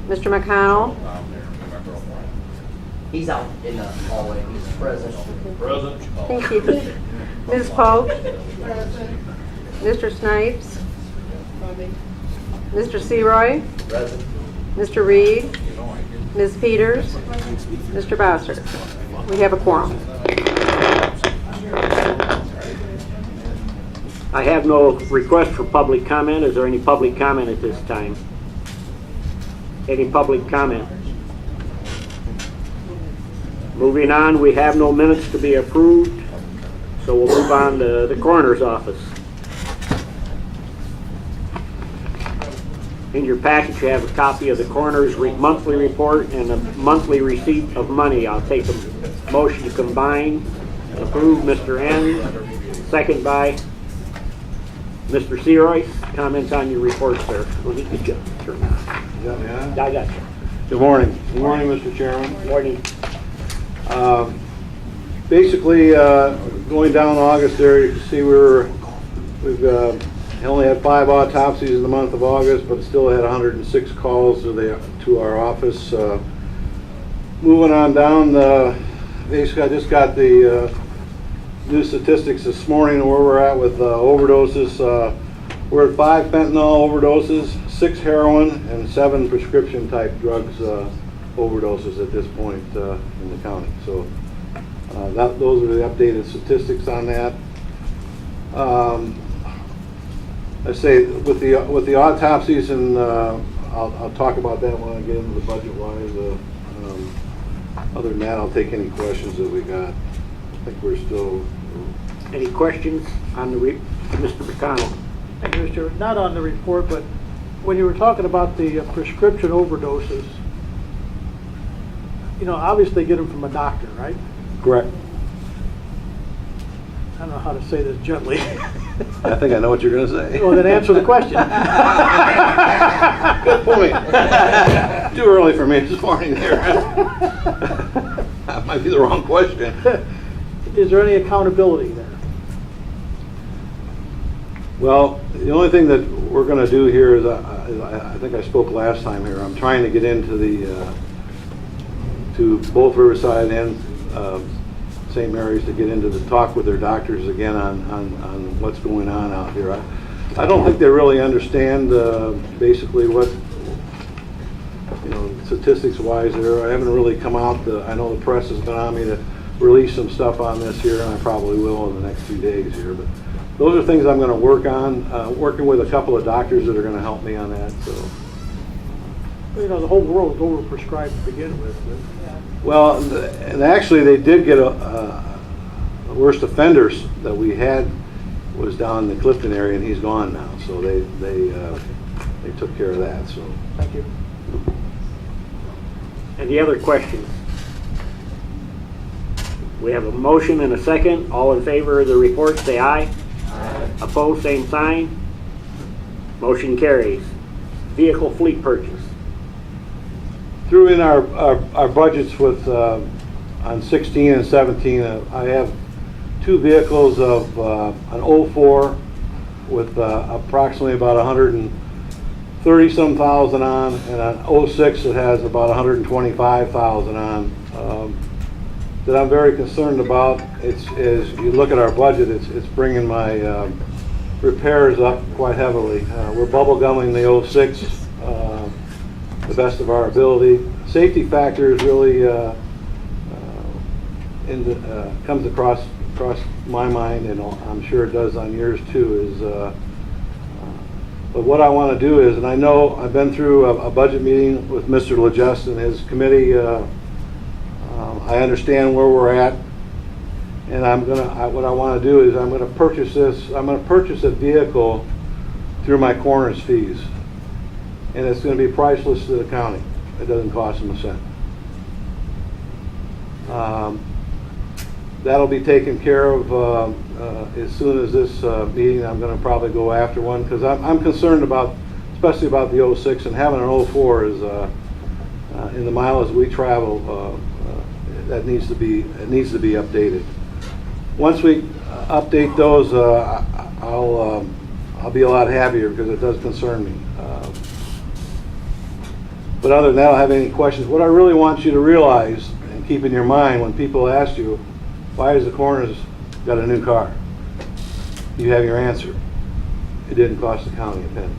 Mr. McConnell? He's out in the hallway. He's present. Present. Thank you. Ms. Polk? Mr. Snipes? Mr. Seroy? Present. Mr. Reed? Ms. Peters? Mr. Bossert? We have a quorum. I have no request for public comment. Is there any public comment at this time? Any public comment? Moving on, we have no minutes to be approved, so we'll move on to the coroner's office. In your package, you have a copy of the coroner's monthly report and a monthly receipt of money. I'll take a motion to combine, approve. Mr. N, second by Mr. Seroy. Comments on your report, sir? We'll get you turned on. You got me on? I got you. Good morning. Good morning, Mr. Chairman. Morning. Basically, going down August there, you can see we've only had 5 autopsies in the month of August, but still had 106 calls to our office. Moving on down, basically I just got the new statistics this morning where we're at with overdoses. We're at 5 fentanyl overdoses, 6 heroin, and 7 prescription type drugs overdoses at this point in the county. So those are the updated statistics on that. I say with the autopsies, and I'll talk about that when I get into the budget wise. Other than that, I'll take any questions that we got. I think we're still. Any questions on the Mr. McConnell? Thank you, Mr. Not on the report, but when you were talking about the prescription overdoses, you know, obviously get them from a doctor, right? Correct. I don't know how to say this gently. I think I know what you're going to say. Well, then answer the question. Good point. Too early for me this morning here. That might be the wrong question. Is there any accountability there? Well, the only thing that we're going to do here is, I think I spoke last time here, I'm trying to get into to both Riverside and St. Mary's to get into the talk with their doctors again on what's going on out here. I don't think they really understand basically what, you know, statistics wise there. I haven't really come out. I know the press has been on me to release some stuff on this here, and I probably will in the next few days here. But those are things I'm going to work on, working with a couple of doctors that are going to help me on that. So, You know, the whole world is overprescribed to begin with. well, and actually they did get a worst offenders that we had was down in the Clifton area, and he's gone now. So they took care of that. So Thank you. Any other questions? We have a motion and a second. All in favor of the report, say aye. Aye. Opposed, same sign. Motion carries. Vehicle fleet purchase. threw in our budgets with on 16 and 17. I have 2 vehicles of an 04 with approximately about 130 some thousand on, and an 06 that has about 125,000 on. That I'm very concerned about. It's as you look at our budget, it's bringing my repairs up quite heavily. We're bubble gumming the 06 the best of our ability. Safety factor is really comes across my mind, and I'm sure it does on yours too. But what I want to do is, and I know I've been through a budget meeting with Mr. Legest and his committee. I understand where we're at, and what I want to do is I'm going to purchase this. I'm going to purchase a vehicle through my coroner's fees, and it's going to be priceless to the county. It doesn't cost them a cent. That'll be taken care of as soon as this meeting. I'm going to probably go after one because I'm concerned about, especially about the 06, and having an 04 is in the miles we travel. That needs to be updated. Once we update those, I'll be a lot happier because it does concern me. But other than that, I don't have any questions. What I really want you to realize and keep in your mind when people ask you, why has the coroner's got a new car? You have your answer. It didn't cost the county a penny.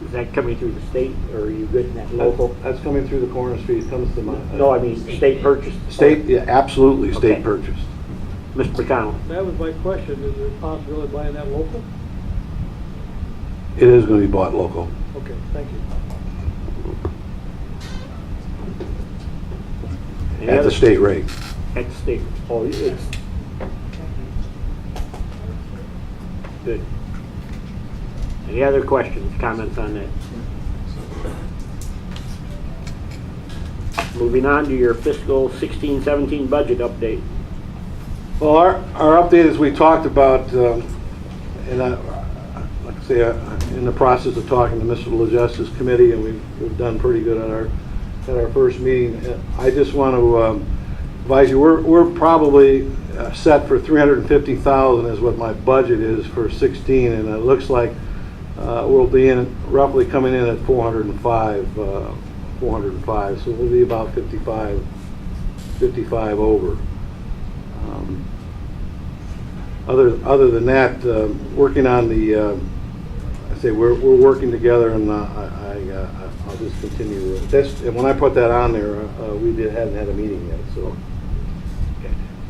Is that coming through the state, or are you good in that local? That's coming through the coroner's fee. It comes to my... No, I mean state purchase. State, yeah, absolutely state Okay. purchased. Mr. McConnell. That was my question, is there a possibility of buying that local? It is going to be bought local. Okay, thank you. Any At other- the state rate. At the state. Oh, it's good. Any other questions, comments on that? Moving on to your fiscal 16-17 budget update. Well, our update, as we talked about, and like I say, in the process of talking to Mr. LaJustice committee, and we've done pretty good at our first meeting. I just want to advise you, we're probably set for $350,000 is what my budget is for 16, and it looks like we'll be roughly coming in at 405, so we'll be about 55 over. Other than that, working on the, I say we're working together, and I'll just continue. And when I put that on there, hadn't had a meeting yet, so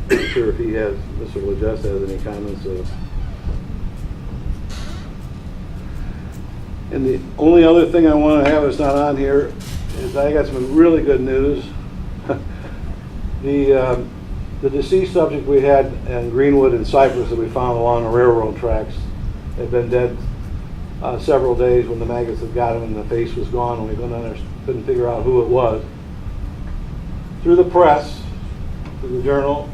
I'm not sure if Mr. LaJust has any comments. And the only other thing I want to have that's not on here is I got some really good news. The deceased subject we had in Greenwood and Cypress that we found along the railroad tracks had been dead several days when the maggots had got him and the face was gone, and we couldn't figure out who it was. Through the press, through the Journal,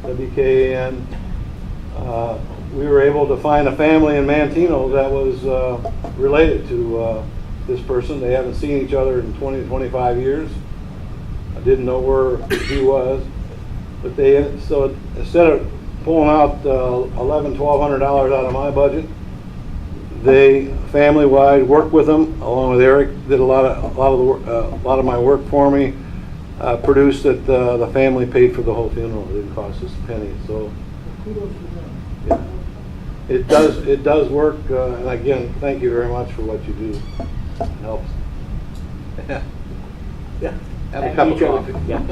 WKAN, we were able to find a family in Mantino that was related to this person. They haven't seen each other in 20 to 25 years. I didn't know where he was. But so instead of pulling out $1,200 out of my budget, they family-wide worked with them along with Eric. Did a lot of my work for me. Produced that the family paid for the whole funeral. It didn't cost us a penny. So yeah, it does work. And again, thank you very much for what you do. It helps. Yeah. Have a cup of coffee. Yeah.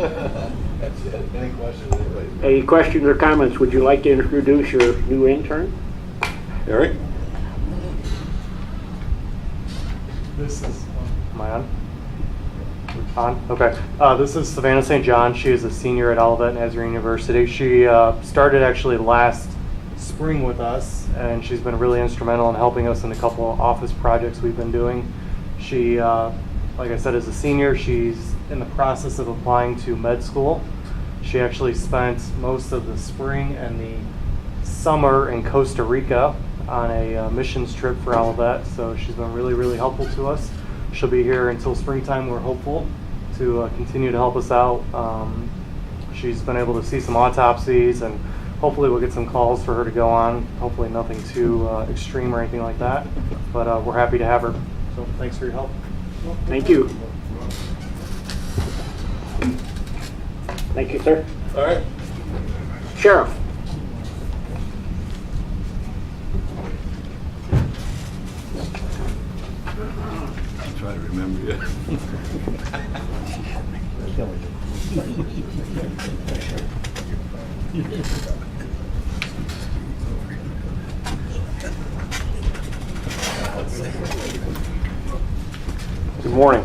That's it. Any questions? Anybody? Any questions or comments? Would you like to introduce your new intern? Eric? This is, am I on? On? Okay. This is Savannah St. John. She is a senior at Olivet Nazarene University. She started actually last spring with us, and she's been really instrumental in helping us in a couple of office projects we've been doing. She, like I said, is a senior. She's in the process of applying to med school. She actually spent most of the spring and the summer in Costa Rica on a missions trip for Olivet, so she's been really, really helpful to us. She'll be here until springtime, we're hopeful, to continue to help us out. She's been able to see some autopsies, and hopefully we'll get some calls for her to go on. Hopefully nothing too extreme or anything like that, but we're happy to have her. So thanks for your help. Thank you. Thank you, sir. All right. Sheriff. I'll try to remember you. Good morning.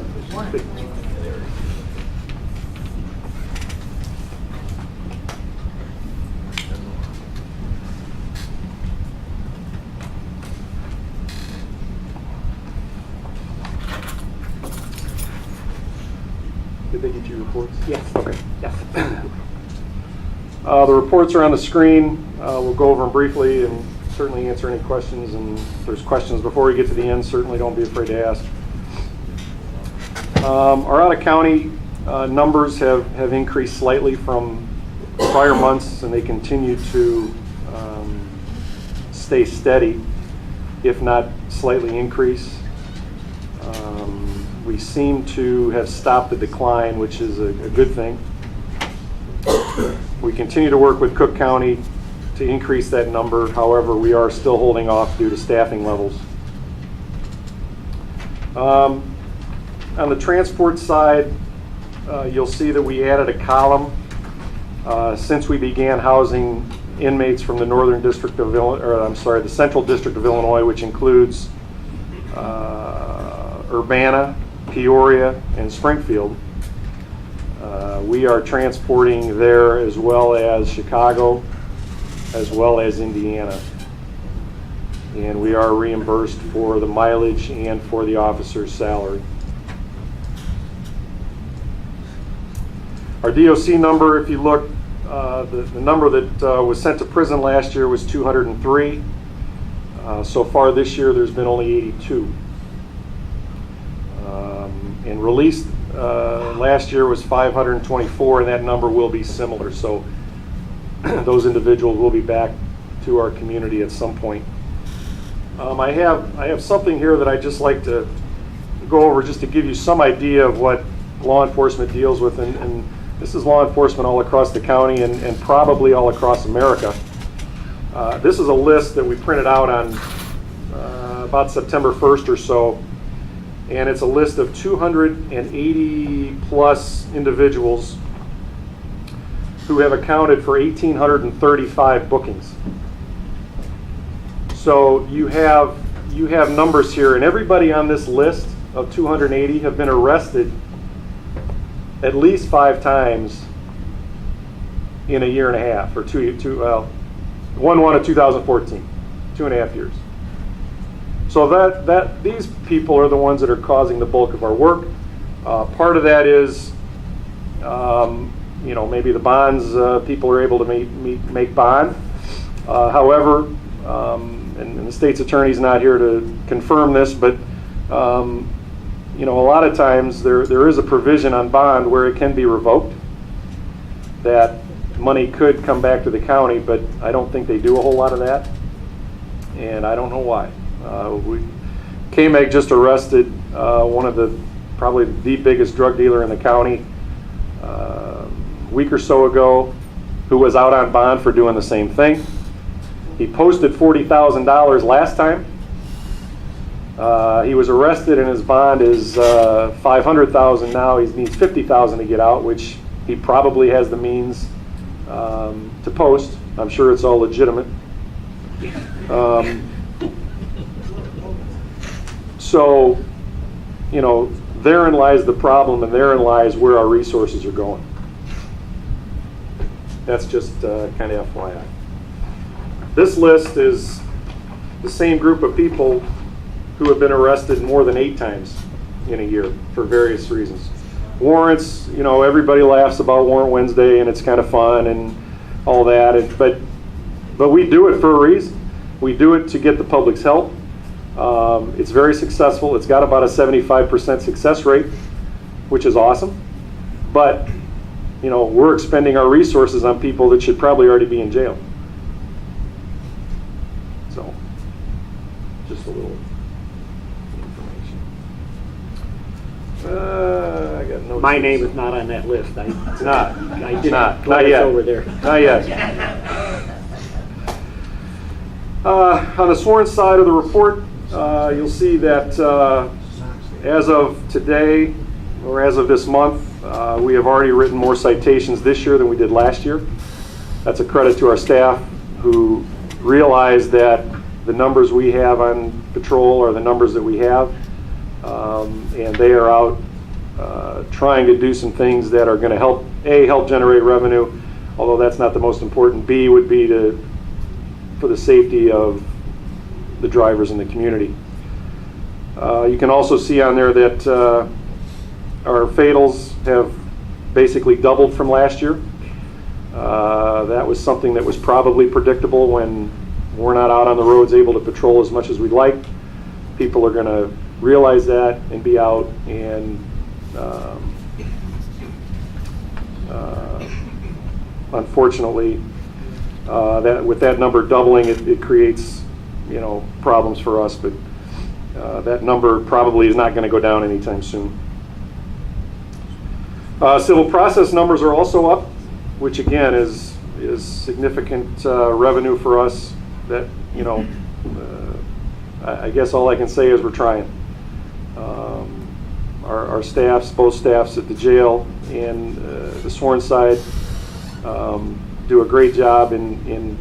Did they get your reports? Yes. Okay. Yes. The reports are on the screen. We'll go over them briefly and certainly answer any questions. And if there's questions before we get to the end, certainly don't be afraid to ask. Our out-of-county numbers have increased slightly from prior months, and they continue to stay steady, if not slightly increase. We seem to have stopped the decline, which is a good thing. We continue to work with Cook County to increase that number. However, we are still holding off due to staffing levels. On the transport side, you'll see that we added a column since we began housing inmates from the Northern District of the Central District of Illinois, which includes Urbana, Peoria, and Springfield. We are transporting there as well as Chicago, as well as Indiana. And we are reimbursed for the mileage and for the officer's salary. Our DOC number, if you look, the number that was sent to prison last year was 203. So far this year, there's been only 82. And released last year was 524, and that number will be similar. So those individuals will be back to our community at some point. I have something here that I'd just like to go over just to give you some idea of what law enforcement deals with, and this is law enforcement all across the county and probably all across America. This is a list that we printed out on about September 1st or so, and it's a list of 280 plus individuals who have accounted for 1,835 bookings. So you have numbers here, and everybody on this list of 280 have been arrested at least 5 times in a year and a half, or 1 of 2014, 2.5 years. So that these people are the ones that are causing the bulk of our work. Part of that is, maybe the bonds, people are able to make bond. However, and the state's attorney's not here to confirm this, but a lot of times there is a provision on bond where it can be revoked, that money could come back to the county, but I don't think they do a whole lot of that, and I don't know why. KMEG just arrested one of probably the biggest drug dealer in the county a week or so ago, who was out on bond for doing the same thing. He posted $40,000 last time. He was arrested and his bond is $500,000 now. He needs $50,000 to get out, which he probably has the means to post. I'm sure it's all legitimate. So, therein lies the problem, and therein lies where our resources are going. That's just kind of FYI. This list is the same group of people who have been arrested more than 8 times in a year for various reasons. Warrants, everybody laughs about Warrant Wednesday, and it's kind of fun and all that, but we do it for a reason. We do it to get the public's help. It's very successful. It's got about a 75% success rate, which is awesome. But, we're expending our resources on people that should probably already be in jail. So, just a little information. I got no. My name is not on that list. It's not. I It's didn't not. glance Not yet. over there. Not yet. On the sworn side of the report, you'll see that as of today, or as of this month, we have already written more citations this year than we did last year. That's a credit to our staff, who realize that the numbers we have on patrol are the numbers that we have, and they are out trying to do some things that are going to help generate revenue, although that's not the most important. B would be for the safety of the drivers in the community. You can also see on there that our fatals have basically doubled from last year. That was something that was probably predictable when we're not out on the roads able to patrol as much as we'd like. People are going to realize that and be out, and unfortunately, that with that number doubling, it creates problems for us. But that number probably is not going to go down anytime soon. Civil process numbers are also up, which again is significant revenue for us. That, you know, I guess all I can say is we're trying. Our staffs, both staffs at the jail and the sworn side, do a great job in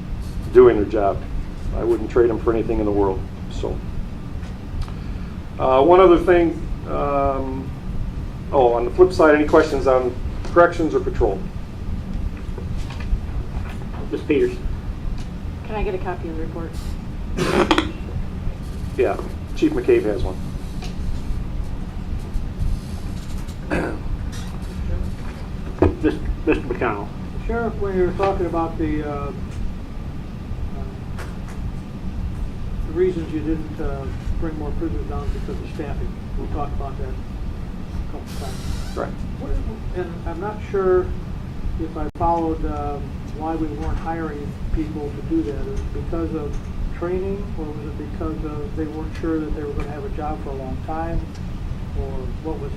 doing their job. I wouldn't trade them for anything in the world. So, one other thing. On the flip side, any questions on corrections or patrol? Ms. Peters? Can I get a copy of the report? Yeah, Chief McCabe has one. Mr. McConnell? Sheriff, when you were talking about the reasons you didn't bring more prisoners down because of staffing, we talked about that a couple of times. Right. And I'm not sure if I followed why we weren't hiring people to do that. Is it because of training, or was it because of they weren't sure that they were going to have a job for a long time? Or what was?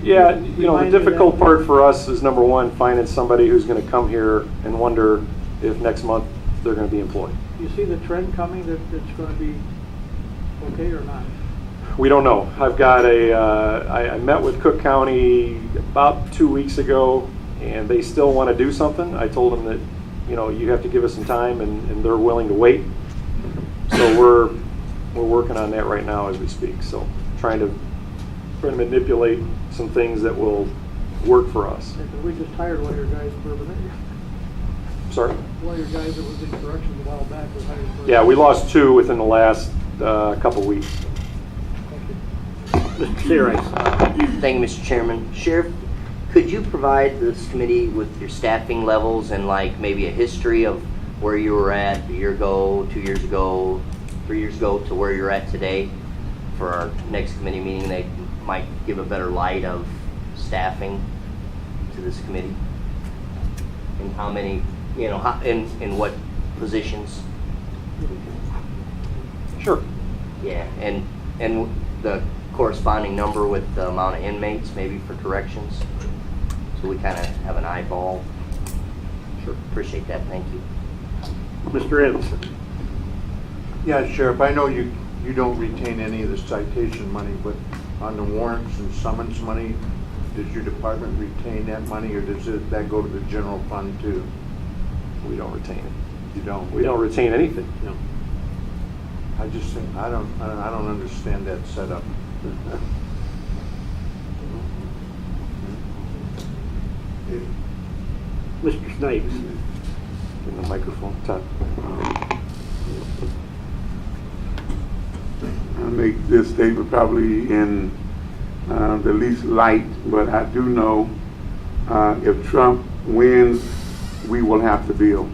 Yeah, you know, the difficult part for us is, number one, finding somebody who's going to come here and wonder if next month they're going to be employed. You see the trend coming that it's going to be okay or not? We don't know. I've got I met with Cook County about 2 weeks ago, and they still want to do something. I told them that, you know, you have to give us some time, and they're willing to wait. So we're working on that right now as we speak. So trying to manipulate some things that will work for us. We just hired one of your guys in Bourbon. Sorry? One of your guys that was in corrections a while back was hired in Bourbon. Yeah, we lost 2 within the last couple weeks. Thank you. Mr. Searice? Thank you, Mr. Chairman. Sheriff, could you provide this committee with your staffing levels and like maybe a history of where you were at a year ago, 2 years ago, 3 years ago to where you're at today for our next committee meeting? They might give a better light of staffing to this committee and how many, you know, in what positions. Sure. Yeah, and the corresponding number with the amount of inmates, maybe for corrections, so we kind of have an eyeball. Sure, appreciate that. Thank you. Mr. Evans? Yeah, Sheriff, I know you don't retain any of the citation money, but on the warrants and summons money, does your department retain that money, or does that go to the general fund too? We don't retain it. You don't? We don't retain anything. No. I just think, I don't understand that setup. Mr. Snipes? In the microphone. Todd. I'll make this statement probably in the least light, but I do know if Trump wins, we will have to build.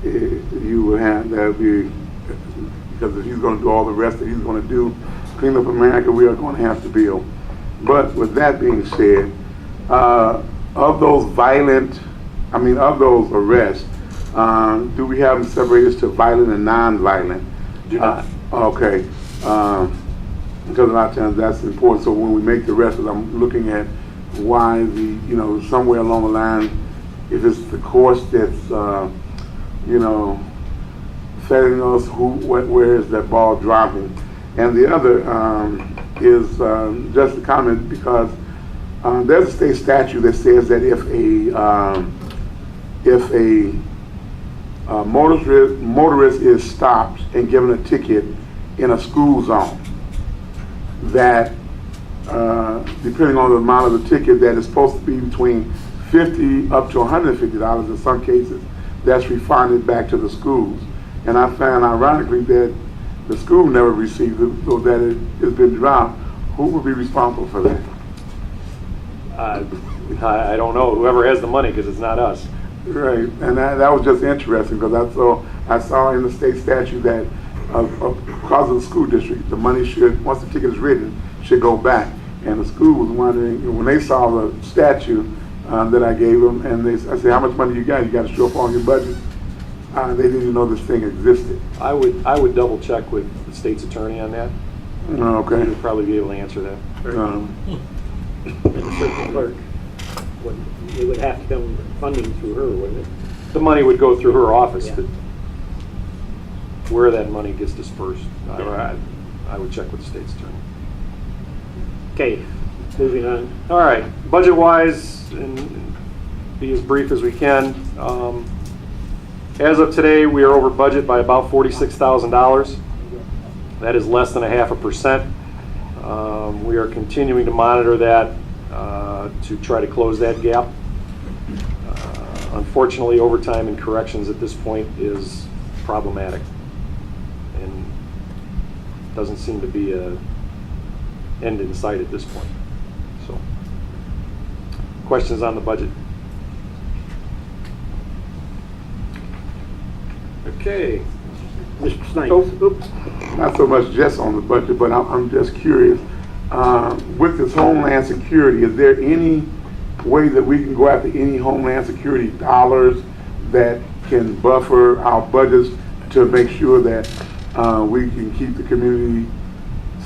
You will have, that'll be, because if he's going to do all the rest that he's going to do, clean up America, we are going to have to build. But with that being said, of those arrests, do we have them separated to violent and non-violent? Do not. Okay. Because a lot of times that's important. So when we make the arrests, I'm looking at why somewhere along the line, if it's the course that's, setting us where is that ball dropping. And the other is just a comment, because there's a state statute that says that if a motorist is stopped and given a ticket in a school zone, that depending on the amount of the ticket, that is supposed to be between $50 up to $150 in some cases, that's refunded back to the schools. And I found ironically that the school never received it, so that it has been dropped. Who would be responsible for that? I don't know. Whoever has the money, because it's not us. Right, and that was just interesting, because I saw in the state statute that because of the school district, the money should, once the ticket is written, should go back. And the school was wondering, when they saw the statute that I gave them, and I said, how much money you got? You got to show up on your budget. they didn't even know this thing existed. I would double check with the state's attorney on that. Okay. He'd probably be able to answer that. And the circuit clerk, it would have to come funding through her, wouldn't it? The money would go through her office, Yeah. but where that money gets dispersed, I would check with the state's attorney. Okay, moving on. All right, budget-wise, and be as brief as we can. As of today, we are over budget by about $46,000. That is less than 0.5%. We are continuing to monitor that to try to close that gap. Unfortunately, overtime and corrections at this point is problematic and doesn't seem to be an end in sight at this point. So, questions on the budget? Okay. Mr. Snipes. Oops. Not so much just on the budget, but I'm just curious. With this Homeland Security, is there any way that we can go after any Homeland Security dollars that can buffer our budgets to make sure that we can keep the community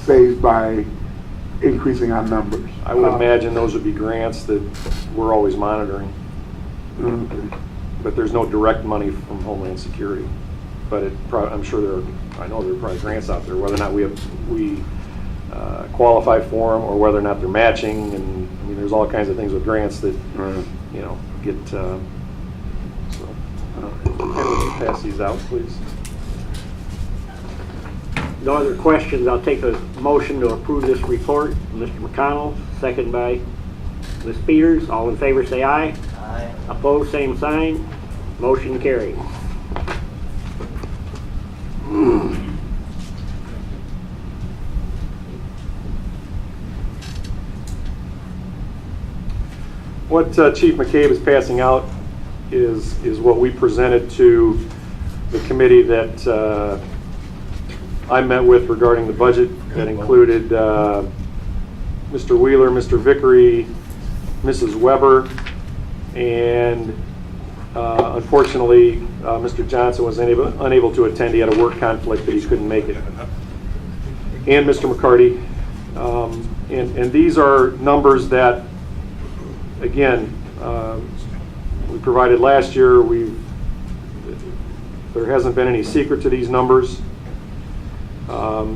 safe by increasing our numbers? I would imagine those would be grants that we're always monitoring. Okay. But there's no direct money from Homeland Security. But I'm sure I know there are probably grants out there, whether or not we qualify for them or whether or not they're matching. And I mean, there's all kinds of things with grants that, get, so. Would you pass these out, please? No other questions. I'll take a motion to approve this report. Mr. McConnell, second by Ms. Peters. All in favor say aye. Aye. Opposed, same sign. Motion carried. What Chief McCabe is passing out is what we presented to the committee that I met with regarding the budget. That included Mr. Wheeler, Mr. Vickery, Mrs. Weber, and unfortunately, Mr. Johnson was unable to attend. He had a work conflict that he couldn't make it. And Mr. McCarty. And these are numbers that, again, we provided last year. There hasn't been any secret to these numbers.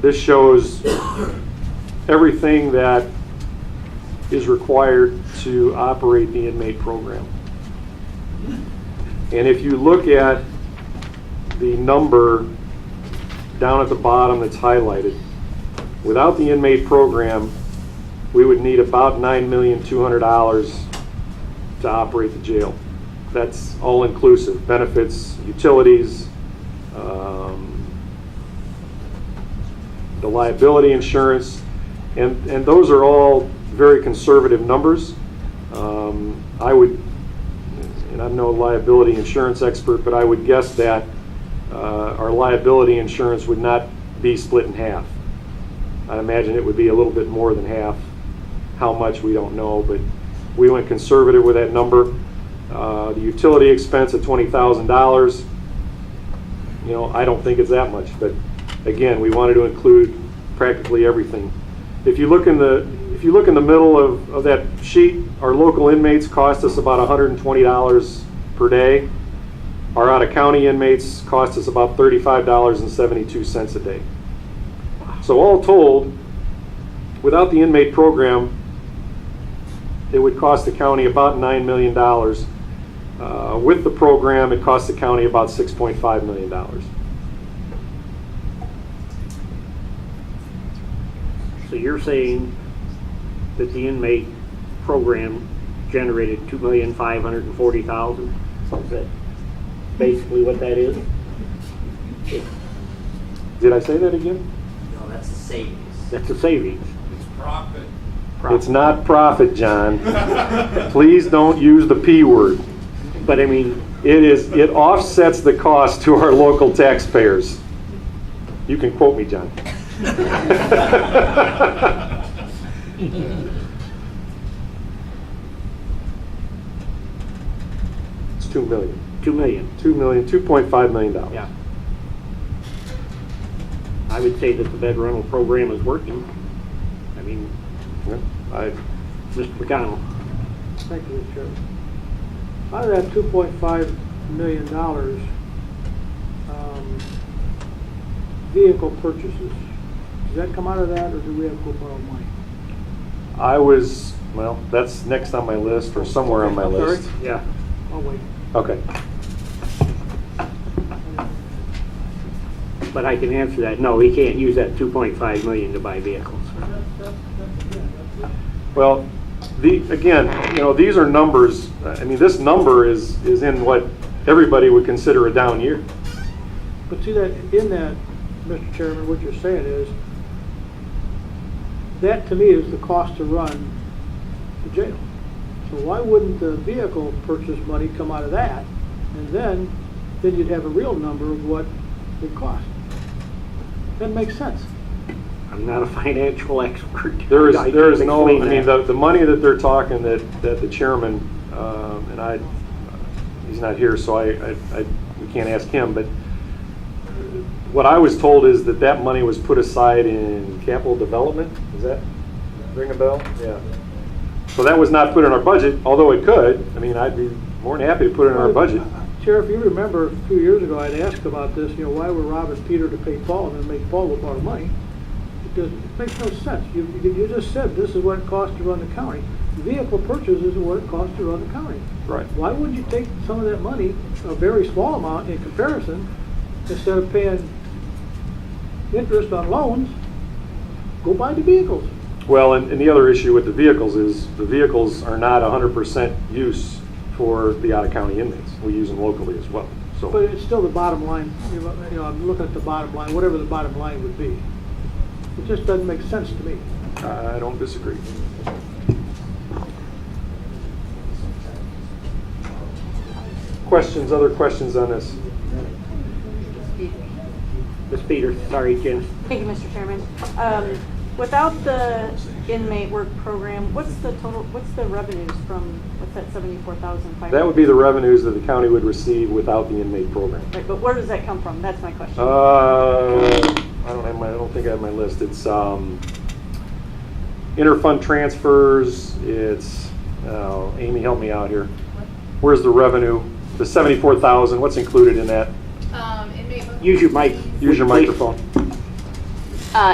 This shows everything that is required to operate the inmate program. And if you look at the number down at the bottom that's highlighted, without the inmate program, we would need about $9,200,000 to operate the jail. That's all inclusive, benefits, utilities, the liability insurance, and those are all very conservative numbers. I would, and I'm no liability insurance expert, but I would guess that our liability insurance would not be split in half. I imagine it would be a little bit more than half. How much, we don't know, but we went conservative with that number. The utility expense at $20,000, I don't think it's that much, but again, we wanted to include practically everything. If you look in the middle of that sheet, our local inmates cost us about $120 per day. Our out-of-county inmates cost us about $35.72 a day. So all told, without the inmate program, it would cost the county about $9 million. With the program, it costs the county about $6.5 million. So you're saying that the inmate program generated $2,540,000? Is that basically what that is? Did I say that again? No, that's the savings. That's a savings. It's not profit, John. Please don't use the P word. But I mean, It offsets the cost to our local taxpayers. You can quote me, John. It's $2 million. 2 million. $2.5 million. Yeah. I would say that the bed rental program is working. I mean, Yeah, Mr. McConnell. Thank you, Mr. Chairman. Out of that $2.5 million, vehicle purchases, does that come out of that, or do we have to go borrow money? well, that's next on my list or somewhere on my I'm sorry? list. Yeah. I'll wait. Okay. But I can answer that. No, he can't use that 2.5 million to buy vehicles. Well, again, these are numbers. I mean, this number is in what everybody would consider a down year. But see that, in that, Mr. Chairman, what you're saying is, that to me is the cost to run the jail. So why wouldn't the vehicle purchase money come out of that? And then you'd have a real number of what it cost. That makes sense. I'm not a financial expert. There is I no. can't I explain mean, that. the money that they're talking that the chairman and he's not here, so we can't ask him. But what I was told is that money was put aside in capital development. Does that ring a bell? Yeah. So that was not put in our budget, although it could. I mean, I'd be more than happy to put it in our budget. Sheriff, you remember a few years ago, I'd asked about this, why were Rob and Peter to pay Paul and then make Paul go borrow money? It makes no sense. You just said this is what it costs to run the county. Vehicle purchase is what it costs to run the county. Right. Why wouldn't you take some of that money, a very small amount in comparison, instead of paying interest on loans, go buy the vehicles? Well, and the other issue with the vehicles is the vehicles are not 100% use for the out-of-county inmates. We use them locally as well. So, But it's still the bottom line, I'm looking at the bottom line, whatever the bottom line would be. It just doesn't make sense to me. I don't disagree. Questions, other questions on this? Ms. Peters, sorry, Jim. Thank you, Mr. Chairman. Without the inmate work program, what's the revenues from, what's that 74,500? That would be the revenues that the county would receive without the inmate program. Right, but where does that come from? That's my question. I don't think I have my list. It's interfund transfers. It's Amy, help me out here. Where's the revenue? The 74,000. What's included in that? Use your mic. Use your please. microphone.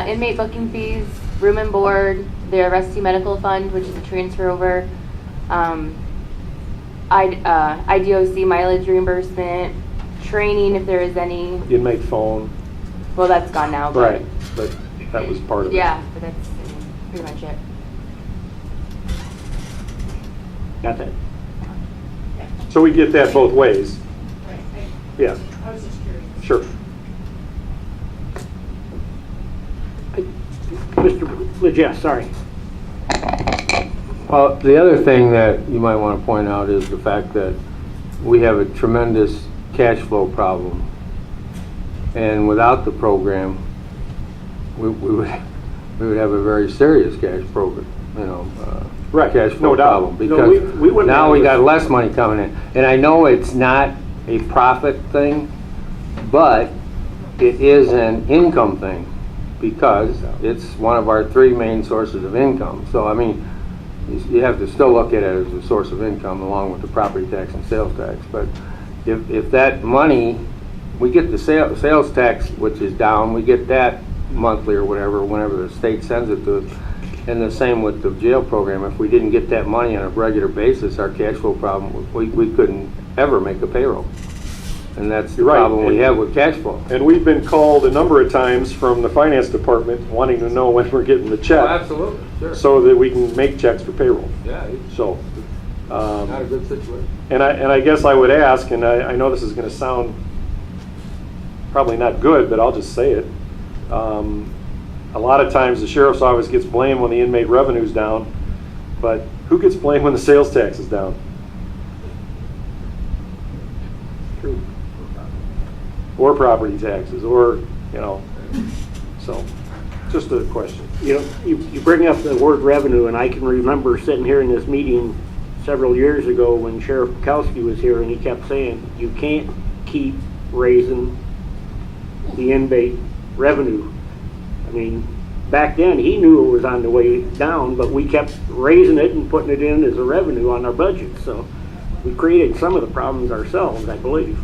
Inmate booking fees, room and board, the arrestee medical fund, which is a transfer over, IDOC mileage reimbursement, training if there is any. Inmate phone. Well, that's gone now. But Right, but that was part of it. yeah, but that's pretty much it. That's it. So we get that both ways. Yeah. I was just curious. Sure. Mr. Legess, sorry. The other thing that you might want to point out is the fact that we have a tremendous cash flow problem. And without the program, we would have a very serious cash program, Right, cash flow no doubt. problem. No, Because we wouldn't now have we this. got less money coming in. And I know it's not a profit thing, but it is an income thing because it's one of our three main sources of income. So, I mean, you have to still look at it as a source of income along with the property tax and sales tax. But if that money, we get the sales tax, which is down, we get that monthly or whatever, whenever the state sends it to us. And the same with the jail program. If we didn't get that money on a regular basis, our cash flow problem, we couldn't ever make a payroll. And that's the You're right. problem we have with cash flow. And we've been called a number of times from the finance department wanting to know when we're getting the check. Absolutely, sure. So that we can make checks for payroll. Yeah, it's So, not a good situation. and I guess I would ask, and I know this is going to sound probably not good, but I'll just say it. A lot of times the sheriff's office gets blamed when the inmate revenue's down, but who gets blamed when the sales tax is down? True. Or property taxes, or, so, just a question. You bring up the word revenue, and I can remember sitting here in this meeting several years ago when Sheriff Kowski was here, and he kept saying, you can't keep raising the inmate revenue. I mean, back then, he knew it was on the way down, but we kept raising it and putting it in as a revenue on our budget. So we created some of the problems ourselves, I believe.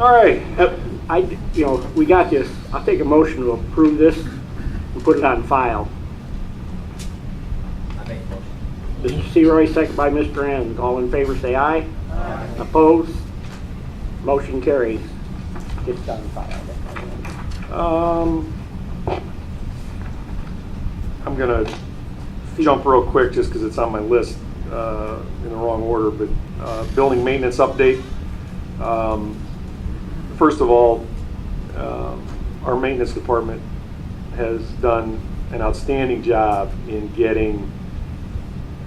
All right. We got this. I'll take a motion to approve this and put it on file. Mr. Seroy, second by Mr. Enns. All in favor, say aye. Aye. Opposed? Motion carries. It's on file. I'm going to jump real quick just because it's on my list in the wrong order, but building maintenance update. First of all, our maintenance department has done an outstanding job in getting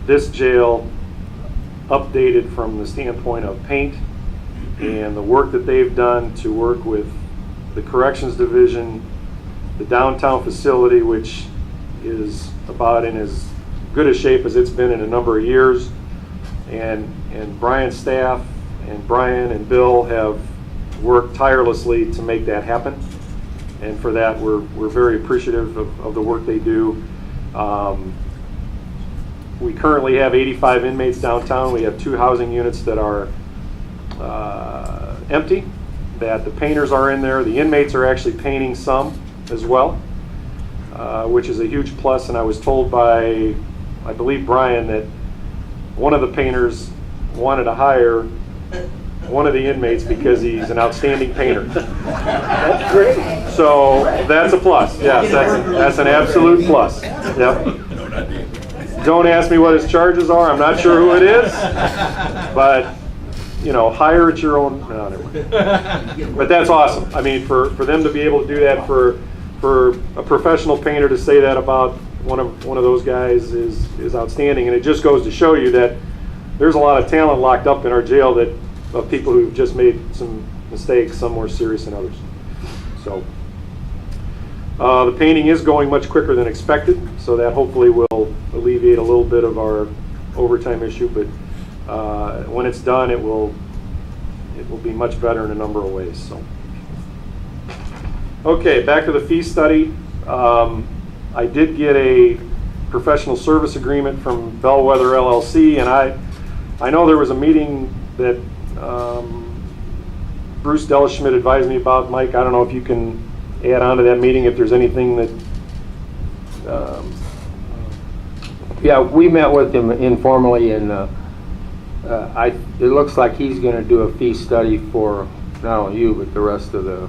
this jail updated from the standpoint of paint and the work that they've done to work with the corrections division, the downtown facility, which is about in as good a shape as it's been in a number of years, and Brian's staff and Brian and Bill have worked tirelessly to make that happen, and for that we're very appreciative of the work they do. We currently have 85 inmates downtown. We have 2 housing units that are empty, that the painters are in there. The inmates are actually painting some as well, which is a huge plus. And I was told by, I believe, Brian, that one of the painters wanted to hire one of the inmates because he's an outstanding painter. That's great. So that's a plus. Yes, that's an absolute plus. Yep. Don't ask me what his charges are. I'm not sure who it is, but hire at your own. No, never mind. But that's awesome. I mean, for them to be able to do that, for a professional painter to say that about one of those guys is outstanding, and it just goes to show you that there's a lot of talent locked up in our jail of people who've just made some mistakes, some more serious than others. So the painting is going much quicker than expected, so that hopefully will alleviate a little bit of our overtime issue. But when it's done, it will be much better in a number of ways. So, okay, back to the fee study. I did get a professional service agreement from Bellwether LLC, and I know there was a meeting that Bruce Delaschmidt advised me about. Mike, I don't know if you can add on to that meeting if there's anything that. Yeah, we met with him informally, and it looks like he's going to do a fee study for not only you but the rest of the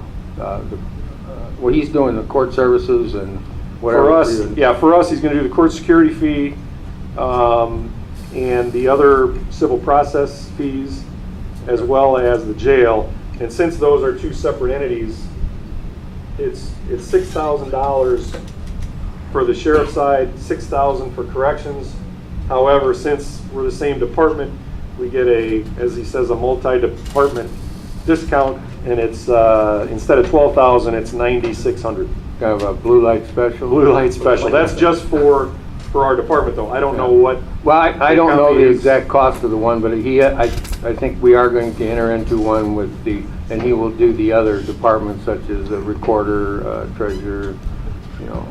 well, he's doing the court services and whatever. For us, he's going to do the court security fee and the other civil process fees, as well as the jail. And since those are 2 separate entities, it's $6,000 for the sheriff's side, $6,000 for corrections. However, since we're the same department, we get as he says, a multi-department discount, and it's instead of $12,000, it's $9,600. Kind of a blue light special. Blue light special. That's just for our department, though. I don't know what. Well, I don't know the exact cost of the one, but I think we are going to enter into one with and he will do the other departments such as the recorder, treasurer,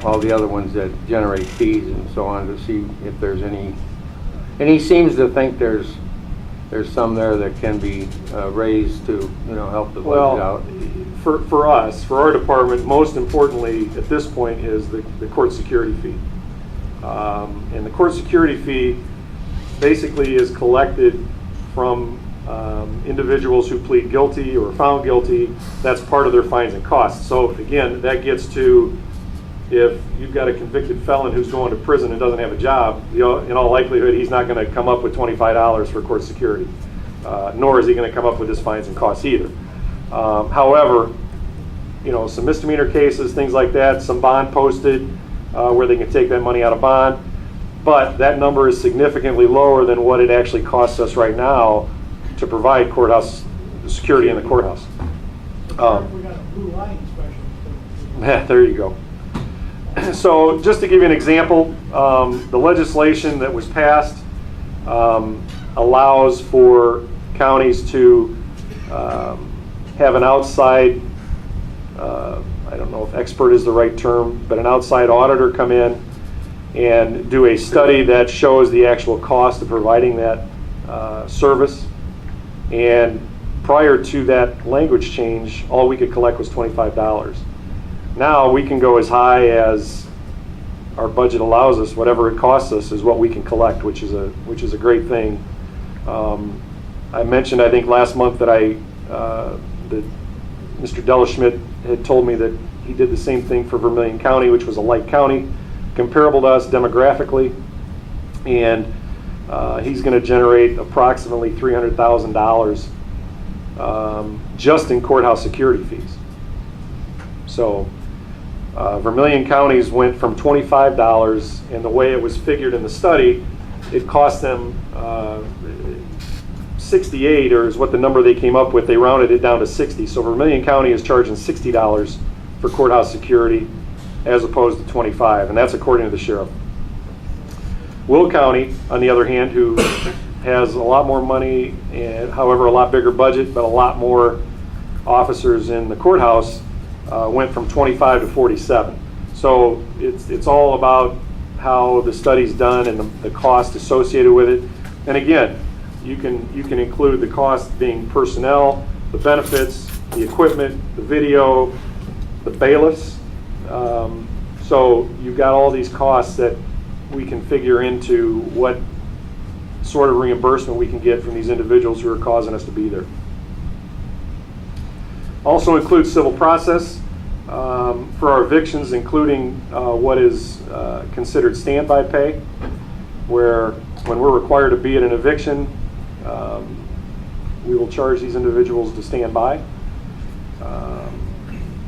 all the other ones that generate fees and so on, to see if there's any. And he seems to think there's some there that can be raised to help the budget out. For us, for our department, most importantly at this point is the court security fee. And the court security fee basically is collected from individuals who plead guilty or found guilty. That's part of their fines and costs. So again, that gets to, if you've got a convicted felon who's going to prison and doesn't have a job, in all likelihood he's not going to come up with $25 for court security, nor is he going to come up with his fines and costs either. However, some misdemeanor cases, things like that, some bond posted where they can take that money out of bond, but that number is significantly lower than what it actually costs us right now to provide courthouse security in the courthouse. We got a blue line special. There you go. So just to give you an example, the legislation that was passed allows for counties to have an outside, I don't know if expert is the right term, but an outside auditor come in and do a study that shows the actual cost of providing that service. And prior to that language change, all we could collect was $25. Now we can go as high as our budget allows us. Whatever it costs us is what we can collect, which is a great thing. I mentioned, I think last month, that that Mr. Dellerschmidt had told me that he did the same thing for Vermilion County, which was a light county, comparable to us demographically, and he's going to generate approximately $300,000 just in courthouse security fees. So Vermilion County's went from $25, and the way it was figured in the study, it cost them 68, or is what the number they came up with. They rounded it down to 60. So Vermilion County is charging $60 for courthouse security as opposed to 25, and that's according to the sheriff. Will County, on the other hand, who has a lot more money and, however, a lot bigger budget, but a lot more officers in the courthouse, went from 25 to 47. So it's all about how the study's done and the cost associated with it. And again, you can include the cost being personnel, the benefits, the equipment, the video, the bailiffs. So you've got all these costs that we can figure into what sort of reimbursement we can get from these individuals who are causing us to be there. Also includes civil process for our evictions, including what is considered standby pay, where when we're required to be at an eviction, we will charge these individuals to stand by.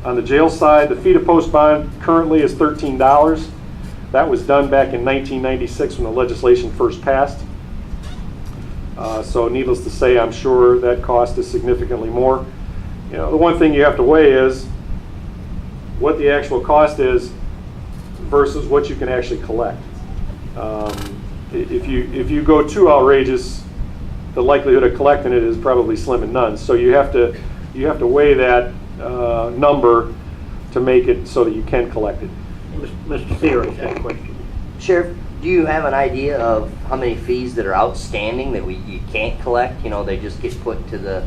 On the jail side, the fee to post bond currently is $13. That was done back in 1996 when the legislation first passed. So needless to say, I'm sure that cost is significantly more. You know, the one thing you have to weigh is what the actual cost is versus what you can actually collect. If you go too outrageous, the likelihood of collecting it is probably slim and none. So you have to weigh that number to make it so that you can collect it. Mr. Sears has a question. Sheriff, do you have an idea of how many fees that are outstanding that you can't collect? You know, they just get put to the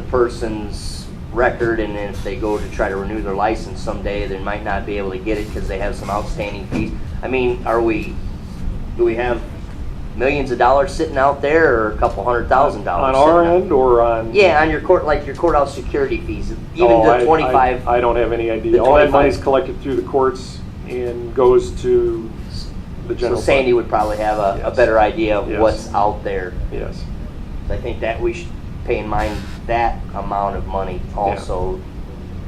person's record, and then if they go to try to renew their license someday, they might not be able to get it because they have some outstanding fees. I mean, do we have millions of dollars sitting out there, or a couple $100,000 on our end, or on? Yeah, on your courthouse security fees, even the 25. I don't have any idea. All that money is collected through the courts and goes to the general So Sandy fund. would probably have a better idea of what's out there. Yes. I think that we should pay in mind that amount of money also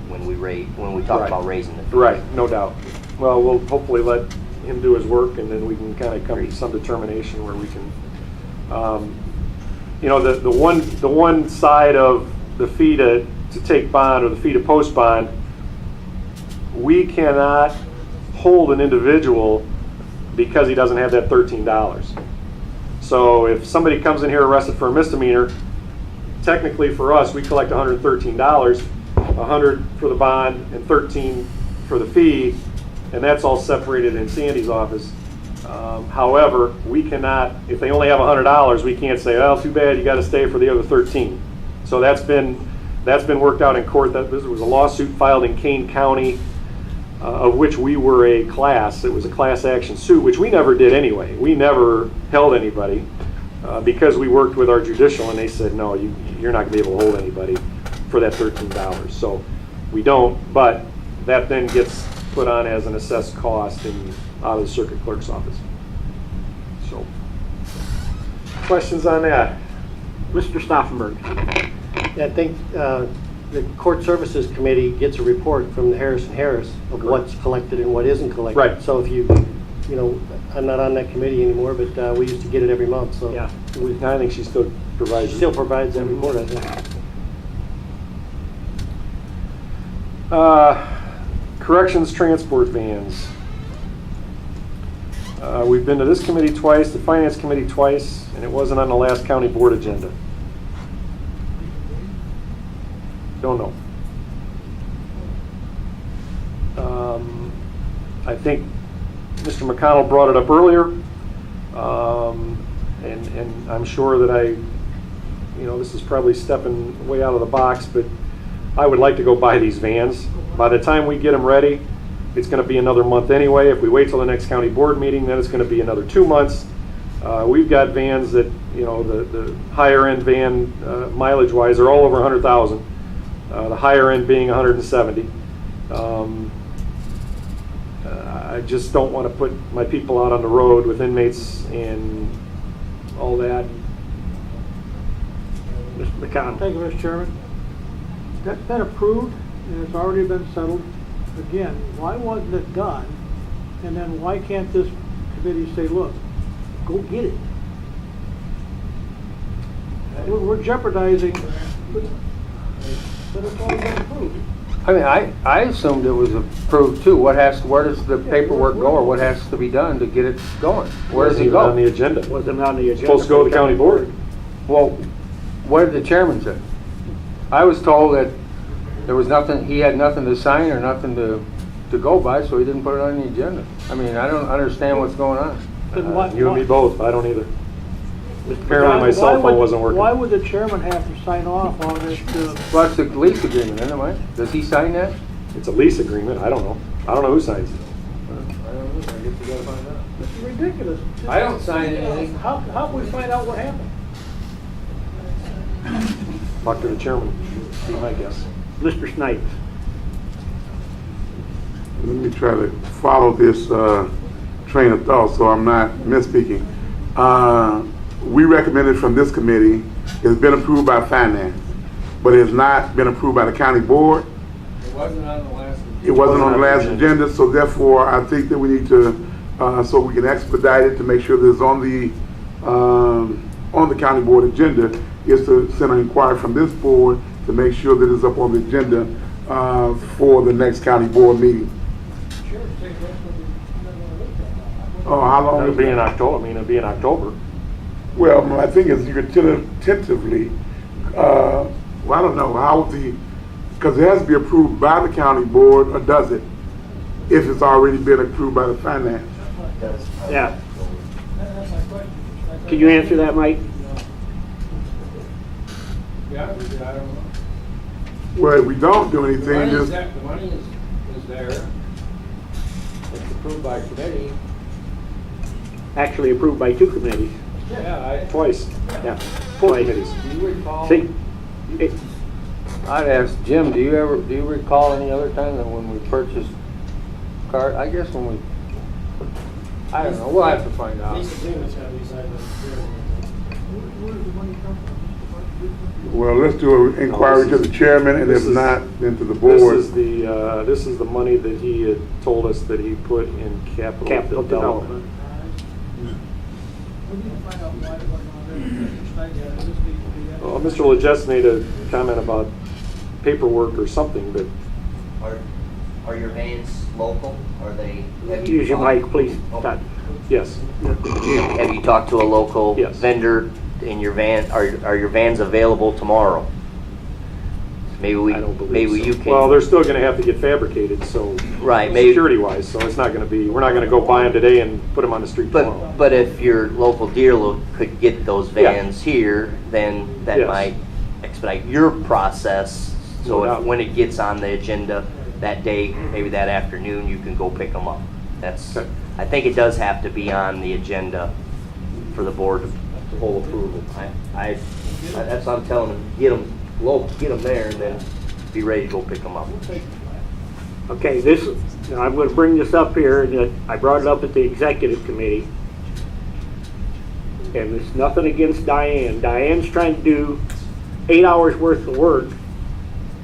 when we talk about raising the fees. Right, no doubt. Well, we'll hopefully let him do his work, and then we can kind of come to some determination where we can, you know, the one side of the fee to take bond, or the fee to post bond, we cannot hold an individual because he doesn't have that $13. So if somebody comes in here arrested for a misdemeanor, technically for us, we collect $113, $100 for the bond and $13 for the fee, and that's all separated in Sandy's office. However, we cannot, if they only have $100, we can't say, well, too bad, you got to stay for the other 13. So that's been worked out in court. This was a lawsuit filed in Kane County, of which we were a class. It was a class action suit, which we never did anyway. We never held anybody because we worked with our judicial, and they said, no, you're not going to be able to hold anybody for that $13. So we don't, but that then gets put on as an assessed cost out of the circuit clerk's office. So, questions on that? Mr. Stauffenberg. Yeah, I think the Court Services Committee gets a report from the Harris & Harris of what's collected and what isn't collected. Right. So if you know, I'm not on that committee anymore, but we used to get it every month. So Yeah. I think she still provides she still provides that report, I think. Corrections transport vans. We've been to this committee twice, the finance committee twice, and it wasn't on the last county board agenda. Don't know. I think Mr. McConnell brought it up earlier, and I'm sure that this is probably stepping way out of the box, but I would like to go buy these vans. By the time we get them ready, it's going to be another month anyway. If we wait till the next county board meeting, then it's going to be another 2 months. We've got vans that, the higher end van mileage-wise are all over 100,000. The higher end being 170. I just don't want to put my people out on the road with inmates and all that. Mr. McConnell. Thank you, Mr. Chairman. That's been approved and it's already been settled. Again, why wasn't it done? And then why can't this committee say, look, go get it? We're jeopardizing, but it's already been approved. I mean, I assumed it was approved too. Where does the paperwork go, or what has to be done to get it going? Where does it go? On the agenda. Wasn't on the agenda. Supposed to go to the county board. Well, what did the chairman say? I was told that there was nothing, he had nothing to sign or nothing to go by, so he didn't put it on the agenda. I mean, I don't understand what's going on. You and me both. I don't either. Apparently my cell phone wasn't working. Why would the chairman have to sign off on it? Well, it's a lease agreement, isn't it? Does he sign that? It's a lease agreement. I don't know. I don't know who signs it. I don't know. I guess we gotta find out. It's ridiculous. I don't sign anything. How can we find out what happened? Talk to the chairman. Be my guess. Mr. Snipes. Let me try to follow this train of thought so I'm not misspeaking. We recommended from this committee, it's been approved by finance, but it has not been approved by the county board. It wasn't on the last agenda. It wasn't on the last agenda, so therefore I think that we need to, so we can expedite it to make sure that it's on the county board agenda, is to send an inquiry from this board to make sure that it's up on the agenda for the next county board meeting. Oh, how long? It'll be in October. It'll be in October. Well, my thing is, you could tentatively, well, I don't know, because it has to be approved by the county board, or does it? If it's already been approved by the finance. Yeah. Can you answer that, Mike? Yeah, I don't know. Well, if we don't do anything, just. The money is there. It's approved by committee. Actually approved by 2 committees. Yeah, Twice. Yeah. 4 Twice. committees. Do you recall? See, I'd ask Jim, do you recall any other time that when we purchased cars? I guess when I don't know, we'll have to find out. Where does the money come from? Well, let's do an inquiry to the chairman, and if not, then to the board. This is the money that he had told us that he put in capital development. Well, Mr. Legess made a comment about paperwork or something, but Are your vans local? Are they? use your mic, please. Todd. yes. Have you talked to a local Yes. vendor in your van? Are your vans available tomorrow? Maybe I don't believe maybe so. you can. Well, they're still going to have to get fabricated, so Right, maybe. security-wise, so it's not going to be. We're not going to go buy them today and put them on the street tomorrow. But if your local dealer could get those vans here, then that Yes. might expedite your process. No So doubt. when it gets on the agenda that day, maybe that afternoon, you can go pick them up. That's. Okay. I think it does have to be on the agenda for the board to full approval. That's what I'm telling them. Get them there, and then be ready to go pick them up. Okay, now I'm going to bring this up here, and I brought it up at the executive committee. And it's nothing against Diane. Diane's trying to do 8 hours worth of work,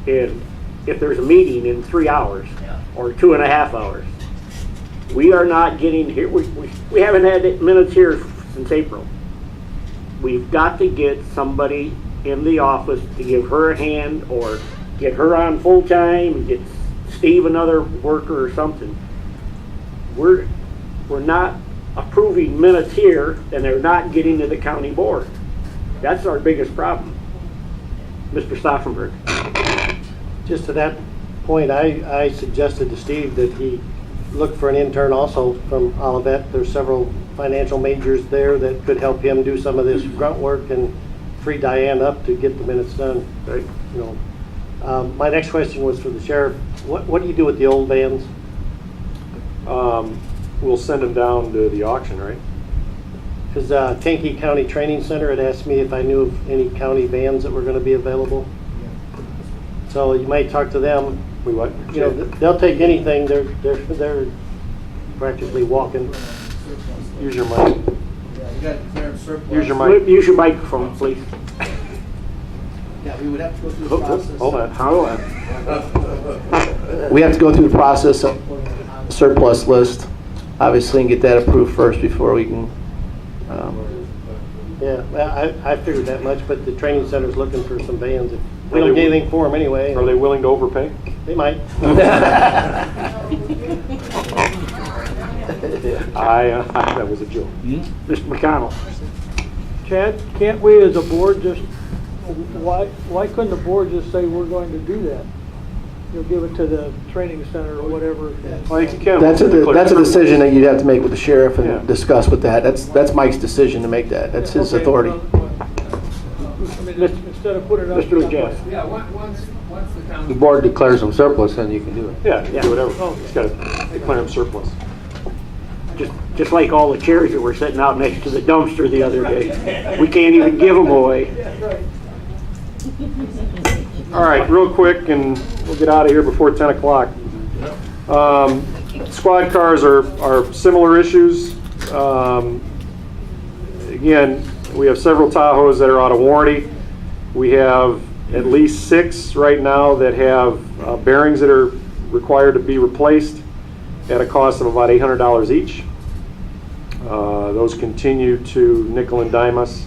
and if there's a meeting in 3 hours, or 2.5 hours. We are not getting here, we haven't had minutes here since April. We've got to get somebody in the office to give her a hand, or get her on full-time, and get Steve another worker or something. We're not approving minutes here, and they're not getting to the county board. That's our biggest problem. Mr. Stauffenberg. Just to that point, I suggested to Steve that he look for an intern also from Olivet. There's several financial majors there that could help him do some of this grunt work and free Diane up to get the minutes done. Right. You know, my next question was for the sheriff. What do you do with the old vans? We'll send them down to the auction, right? Because Kankakee County Training Center had asked me if I knew of any county vans that were going to be available. So you might talk to them. We what? You know, they'll take anything. They're practically walking. Use your mic. Use your mic. Use your microphone, please. Yeah, we would have to go through the process. Hold on. Hold on. We have to go through the process of surplus list, obviously, and get that approved first before we can. Yeah, well, I figured that much, but the training center's looking for some vans. If we don't get anything for them anyway. Are they willing to overpay? They might. That was a joke. Mr. McConnell. Chad, can't we as a board just, why couldn't the board just say we're going to do that? You'll give it to the training center or whatever. Well, you can. That's a decision that you'd have to make with the sheriff and Yeah. discuss with that. That's Mike's decision to make that. That's his Okay, authority. well, I mean, instead of putting it up. Mr. Jeff. Yeah, once the The county. board declares them surplus, then you can do it. Yeah, you can do whatever. It's got to declare them surplus. Just like all the chairs that were sitting out next to the dumpster the other day. We can't even give them away. All right, real quick, and we'll get out of here before 10 o'clock. Squad cars are similar issues. Again, we have several Tahoes that are out of warranty. We have at least 6 right now that have bearings that are required to be replaced at a cost of about $800 each. Those continue to nickel and dime us.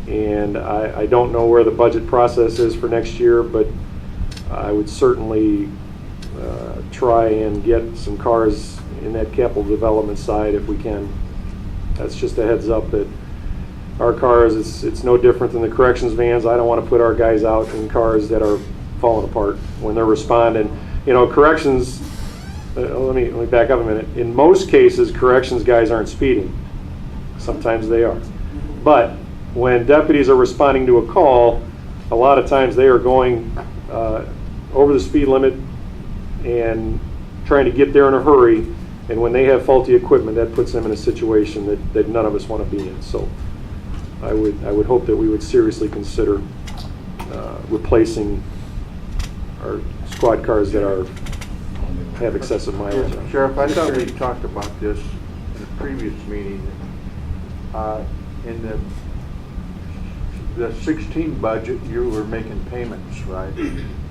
And I don't know where the budget process is for next year, but I would certainly try and get some cars in that capital development side if we can. That's just a heads up that our cars, it's no different than the corrections vans. I don't want to put our guys out in cars that are falling apart when they're responding. You know, corrections, let me back up a minute. In most cases, corrections guys aren't speeding. Sometimes they are. But when deputies are responding to a call, a lot of times they are going over the speed limit and trying to get there in a hurry. And when they have faulty equipment, that puts them in a situation that none of us want to be in. So I would hope that we would seriously consider replacing our squad cars that have excessive mileage. Sheriff, I thought we talked about this in a previous meeting. In the 16 budget, you were making payments, right?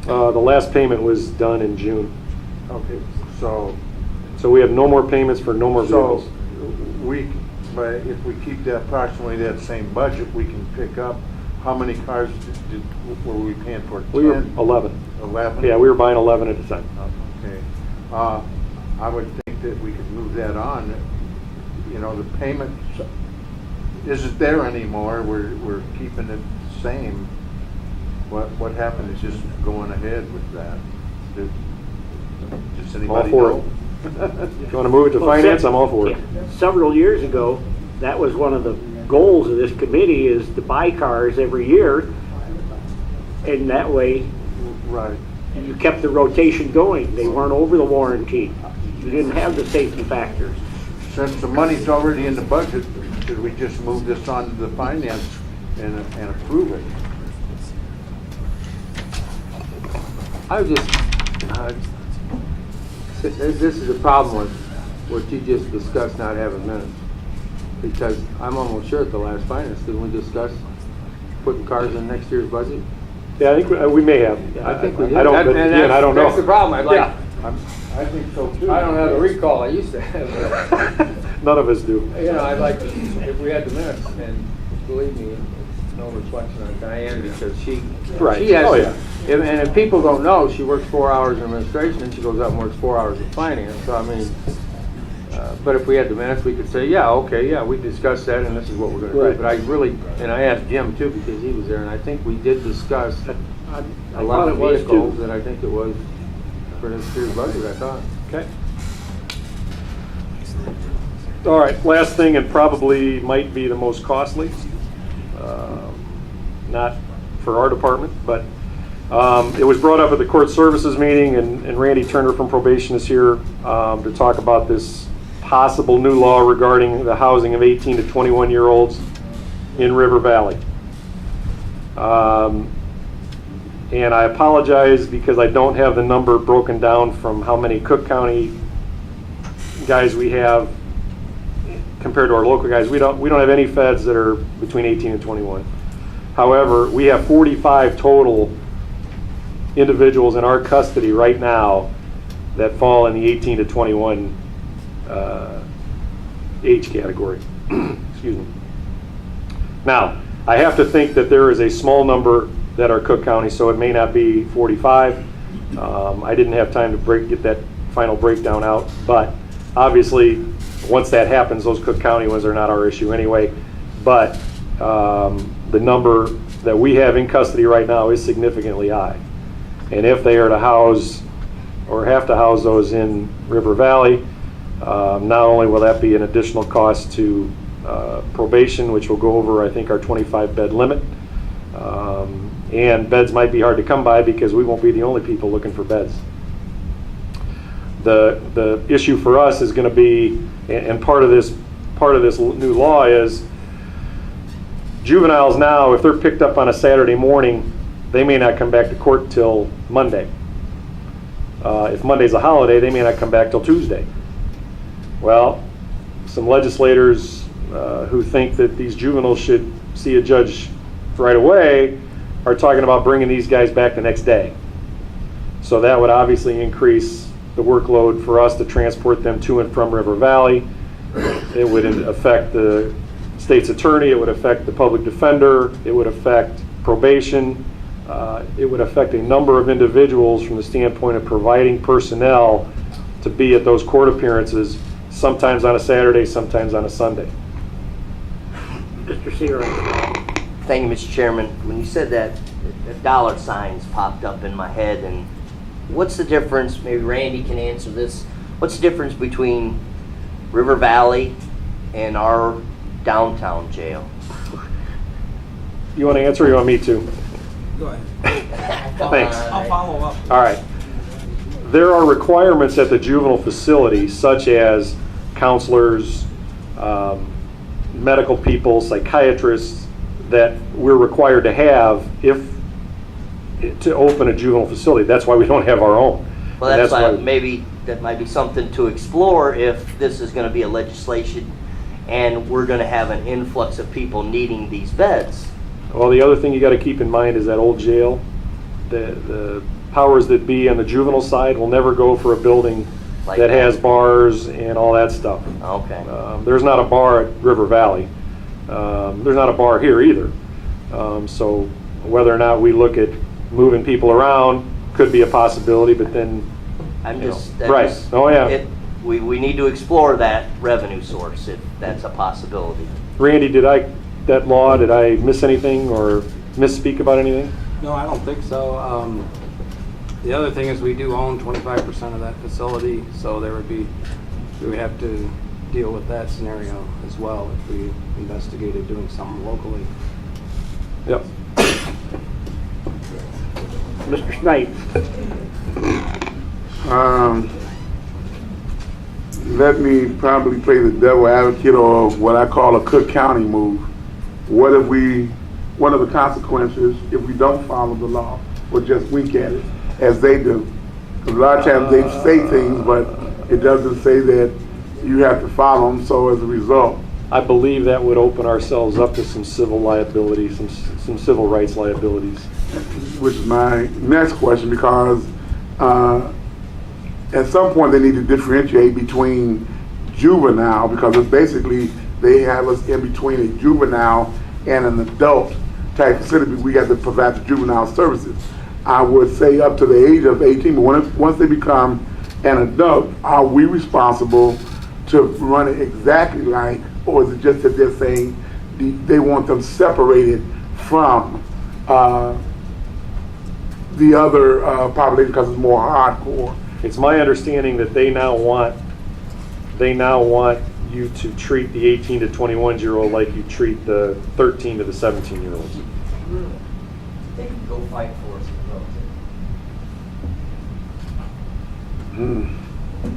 The last payment was done in June. Okay, so we have no more payments for no more vehicles. But if we keep that approximately that same budget, we can pick up, how many cars were we paying for? 10? We were 11. 11? Yeah, we were buying 11 at a time. Okay. I would think that we could move that on. You know, the payment isn't there anymore. We're keeping it the same. What happened is just going ahead with that. Does anybody All for know? it. If you want to move it to finance, I'm all for it. Several years ago, that was one of the goals of this committee, is to buy cars every year. And that way, Right. you kept the rotation going. They weren't over the warranty. You didn't have the safety factors. Since the money's already in the budget, should we just move this on to the finance and approve it? I would just, this is a problem with what you just discussed, not having minutes. Because I'm almost sure at the last finance, didn't we discuss putting cars in next year's budget? Yeah, I think we may have. I think we did. I don't, but And again, I don't know. That's the problem. I'd like, I think so too. I don't have the recall I used to have. None of us do. You know, I'd like to, if we had the minutes, and believe me, no reflection on Diane because she Right. she has, Oh, yeah. and if people don't know, she works 4 hours in administration and she goes out and works 4 hours in finance. So I mean, but if we had the minutes, we could say, yeah, okay, yeah, we discussed that and this is what we're going to Right. do. But I really, and I asked Jim too because he was there, and I think we did discuss I a lot thought of it was vehicles, too. and I think it was for this year's budget, I thought. Okay. All right, last thing, and probably might be the most costly, not for our department, but it was brought up at the court services meeting, and Randy Turner from probation is here to talk about this possible new law regarding the housing of 18 to 21-year-olds in River Valley. And I apologize because I don't have the number broken down from how many Cook County guys we have compared to our local guys. We don't have any feds that are between 18 and 21. However, we have 45 total individuals in our custody right now that fall in the 18 to 21 age category. Excuse me. Now, I have to think that there is a small number that are Cook County, so it may not be 45. I didn't have time to get that final breakdown out, but obviously, once that happens, those Cook County ones are not our issue anyway. But the number that we have in custody right now is significantly high. And if they are to house or have to house those in River Valley, not only will that be an additional cost to probation, which will go over, I think, our 25-bed limit, and beds might be hard to come by because we won't be the only people looking for beds. The issue for us is going to be, and part of this new law is juveniles now, if they're picked up on a Saturday morning, they may not come back to court till Monday. If Monday's a holiday, they may not come back till Tuesday. Well, some legislators who think that these juveniles should see a judge right away are talking about bringing these guys back the next day. So that would obviously increase the workload for us to transport them to and from River Valley. It would affect the state's attorney, it would affect the public defender, it would affect probation, it would affect a number of individuals from the standpoint of providing personnel to be at those court appearances, sometimes on a Saturday, sometimes on a Sunday. Mr. Searer. Thank you, Mr. Chairman. When you said that, the dollar signs popped up in my head, and what's the difference, maybe Randy can answer this, what's the difference between River Valley and our downtown jail? You want to answer or you want me to? Go ahead. Thanks. I'll follow up. All right. There are requirements at the juvenile facility, such as counselors, medical people, psychiatrists, that we're required to have to open a juvenile facility. That's why we don't have our own. Well, that's why maybe that might be something to explore if this is going to be a legislation and we're going to have an influx of people needing these beds. Well, the other thing you got to keep in mind is that old jail, the powers that be on the juvenile side will never go for a building that has bars and all that stuff. Okay. There's not a bar at River Valley. There's not a bar here either. So whether or not we look at moving people around could be a possibility, but then I'm just right. Oh yeah. We need to explore that revenue source if that's a possibility. Randy, did I miss anything or misspeak about anything? No, I don't think so. The other thing is we do own 25% of that facility, so we would have to deal with that scenario as well if we investigated doing something locally. Yep. Mr. Snipes. Let me probably play the devil advocate of what I call a Cook County move. What are the consequences if we don't follow the law or just wink at it as they do? Because a lot of times they say things, but it doesn't say that you have to follow them. So as a result, I believe that would open ourselves up to some civil liability, some civil rights liabilities. Which is my next question, because at some point they need to differentiate between juvenile, because it's basically they have us in between a juvenile and an adult tax facility, we got to provide the juvenile services. I would say up to the age of 18, but once they become an adult, are we responsible to run it exactly like, or is it just that they're saying they want them separated from the other population because it's more hardcore? It's my understanding that they now want you to treat the 18 to 21-year-old like you treat the 13 to the 17-year-olds. They can go fight for us.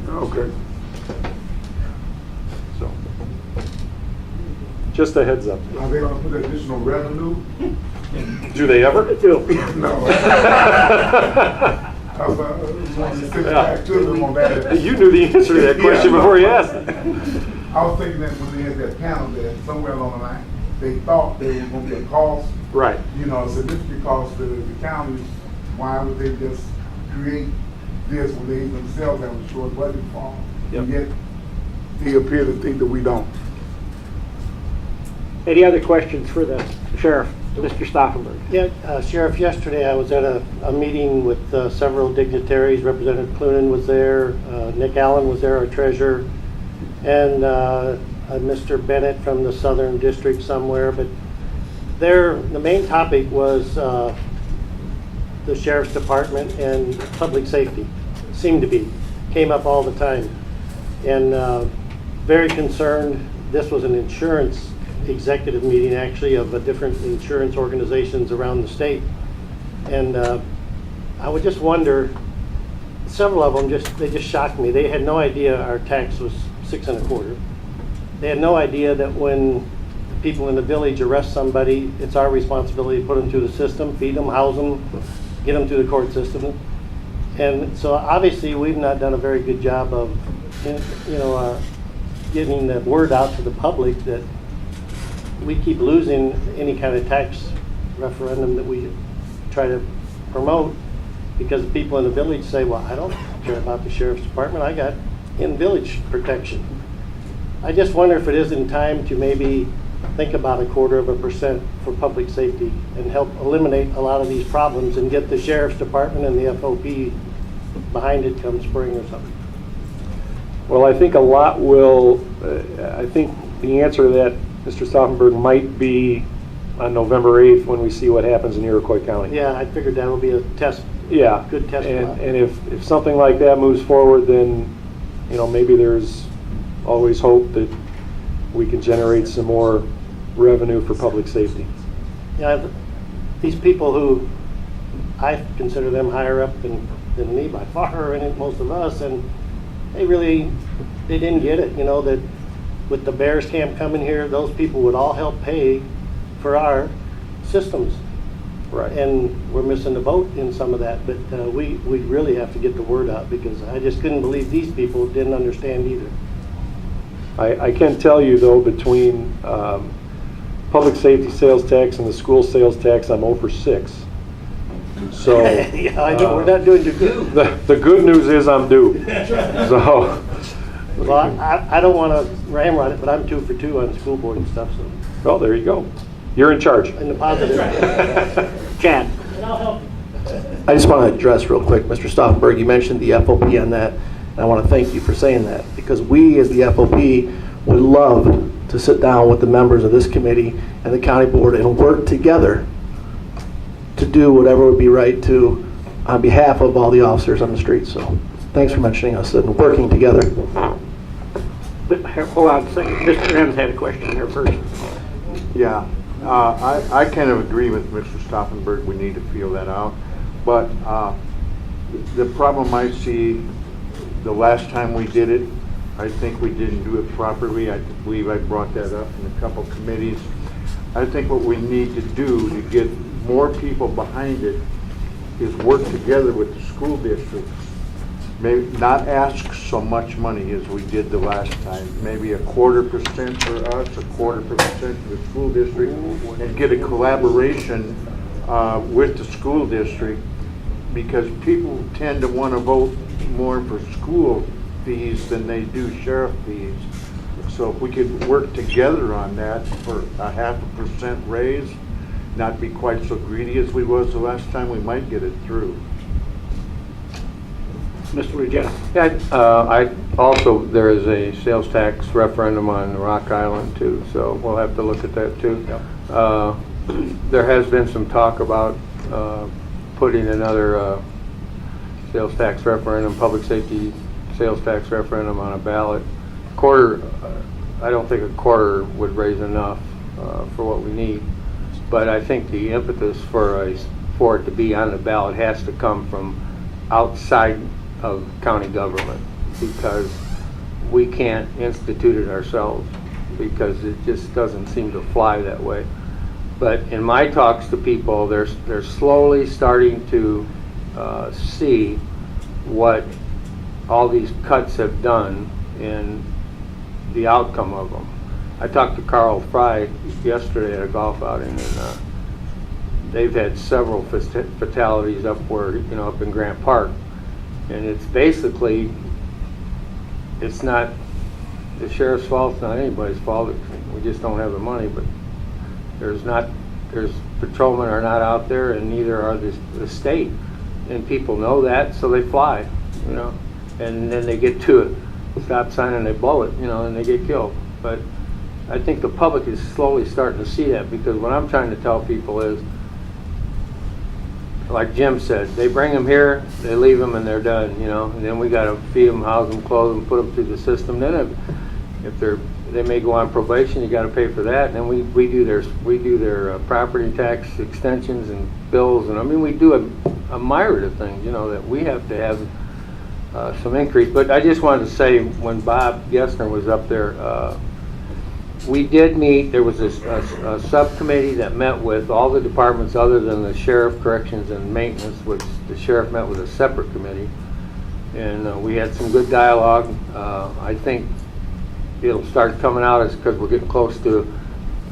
Okay. So, just a heads up. Are they going to put additional revenue? Do they ever? No. You knew the answer to that question before you asked it. I was thinking that when they had that panel there, somewhere along the line, they thought there was going to be a cost, right? You know, a significant cost to the counties. Why would they just create this when they themselves have a short budget for them? Yep. And yet they appear to think that we don't. Any other questions for the sheriff, Mr. Stauffenberg? Yeah, Sheriff, yesterday I was at a meeting with several dignitaries. Representative Clunan was there, Nick Allen was there, our treasurer, and Mr. Bennett from the Southern District somewhere. But the main topic was the Sheriff's Department and public safety. Seemed to be. Came up all the time. And very concerned. This was an insurance executive meeting actually of different insurance organizations around the state, and I would just wonder, several of them they just shocked me. They had no idea our tax was 6 1/4. They had no idea that when people in the village arrest somebody, it's our responsibility to put them through the system, feed them, house them, get them through the court system. And so obviously we've not done a very good job of getting the word out to the public that we keep losing any kind of tax referendum that we try to promote, because people in the village say, well, I don't care about the Sheriff's Department, I got in-village protection. I just wonder if it isn't time to maybe think about 1/4% for public safety and help eliminate a lot of these problems and get the Sheriff's Department and the FOP behind it come spring or something. Well, I think a lot will, I think the answer to that, Mr. Stauffenberg, might be on November 8th when we see what happens in Iroquois County. Yeah, I figured that would be a test. Yeah. Good test. And if something like that moves forward, then, maybe there's always hope that we can generate some more revenue for public safety. Yeah, these people who, I consider them higher up than me by far, and most of us, and they didn't get it, that with the Bears camp coming here, those people would all help pay for our systems. Right. And we're missing the boat in some of that, but we really have to get the word out, because I just couldn't believe these people didn't understand either. I can tell you, though, between public safety sales tax and the school sales tax, I'm 0 for 6. So yeah, I know we're not doing too good. The good news is I'm due. So. Well, I don't want to ramrod it, but I'm 2 for 2 on school board and stuff. So. Well, there you go. You're in charge. In the positive. Chad. I just want to address real quick, Mr. Stauffenberg, you mentioned the FOP on that, and I want to thank you for saying that, because we as the FOP would love to sit down with the members of this committee and the county board and work together to do whatever would be right to, on behalf of all the officers on the street. So thanks for mentioning us and working together. Hold on a second. Mr. Evans had a question here first. Yeah, I kind of agree with Mr. Stauffenberg. We need to feel that out. But the problem I see, the last time we did it, I think we didn't do it properly. I believe I brought that up in a couple committees. I think what we need to do to get more people behind it is work together with the school districts. Maybe not ask so much money as we did the last time. Maybe 1/4% for us, 1/4% for the school district, and get a collaboration with the school district, because people tend to want to vote more for school fees than they do sheriff fees. So if we could work together on that for a 0.5% raise, not be quite so greedy as we was the last time, we might get it through. Mr. Regis. Yeah, I also, there is a sales tax referendum on Rock Island too, so we'll have to look at that too. There has been some talk about putting another sales tax referendum, public safety sales tax referendum on a ballot. I don't think a quarter would raise enough for what we need, but I think the impetus for it to be on the ballot has to come from outside of county government, because we can't institute it ourselves, because it just doesn't seem to fly that way. But in my talks to people, they're slowly starting to see what all these cuts have done and the outcome of them. I talked to Carl Fry yesterday at a golf outing, and they've had several fatalities up in Grant Park. And it's basically, it's not the sheriff's fault, it's not anybody's fault. We just don't have the money. But there's patrolmen are not out there, and neither are the state. And people know that, so they fly, and then they get to a stop sign and they blow it, and they get killed. But I think the public is slowly starting to see that, because what I'm trying to tell people is, like Jim said, they bring them here, they leave them, and they're done, and then we got to feed them, house them, clothe them, put them through the system. Then if they may go on probation, you got to pay for that. And then we do their property tax extensions and bills, and I mean we do a myriad of things, that we have to have some increase. But I just wanted to say, when Bob Gessner was up there, we did meet. There was a subcommittee that met with all the departments other than the sheriff, corrections, and maintenance, which the sheriff met with a separate committee. And we had some good dialogue. I think it'll start coming out because we're getting close to